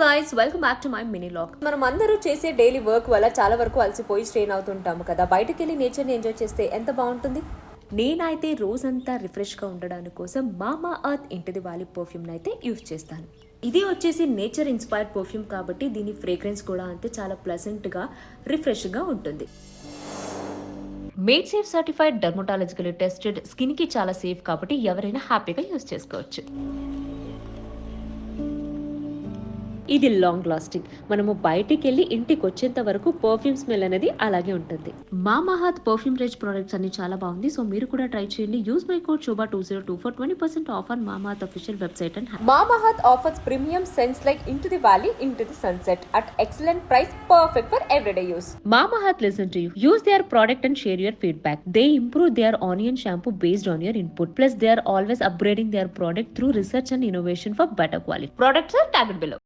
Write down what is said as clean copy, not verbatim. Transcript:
Guys, welcome back to my mini log. మనం అందరూ చేసే డైలీ వర్క్ వల్ల చాలా వరకు అలసిపోయి స్ట్రెయిన్ అవుతుంటాము కదా. బయటకు వెళ్ళి నేచర్ని ఎంజాయ్ చేస్తే ఎంత బాగుంటుంది. నేనైతే రోజంతా రిఫ్రెష్గా ఉండడానికి కోసం మామా అర్త్ ఇంటిది వాలి పర్ఫ్యూమ్ అయితే యూజ్ చేస్తాను. ఇది వచ్చేసి నేచర్ ఇన్స్పైర్డ్ పర్ఫ్యూమ్ కాబట్టి దీని ఫ్రేగ్రెన్స్ కూడా అంతే చాలా ప్లెజెంట్గా రిఫ్రెష్గా ఉంటుంది. Made safe certified, dermatological tested, స్కిన్కి చాలా సేఫ్ కాబట్టి ఎవరైనా హ్యాపీగా యూజ్ చేసుకోవచ్చు. ఇది లాంగ్ లాస్టింగ్. మనము బయటికి వెళ్ళి ఇంటికి వచ్చేంత వరకు పర్ఫ్యూమ్ స్మెల్ అనేది అలాగే ఉంటుంది. మామా అర్త్ పర్ఫ్యూమ్ రేంజ్ ప్రొడక్ట్స్ అన్ని చాలా బాగుంది. సో మీరు కూడా ట్రై చేయండి. Use my code shobha2024 for 20% off on Mama Earth official website and Mama Earth offers premium scents like Into the Valley, Into the Sunset at excellent price, perfect for everyday use. Mama Earth listen to you. Use their product and share your feedback. They improve their onion shampoo based on your input. Plus they are always upgrading their product through research and innovation for better quality. Products are tagged below.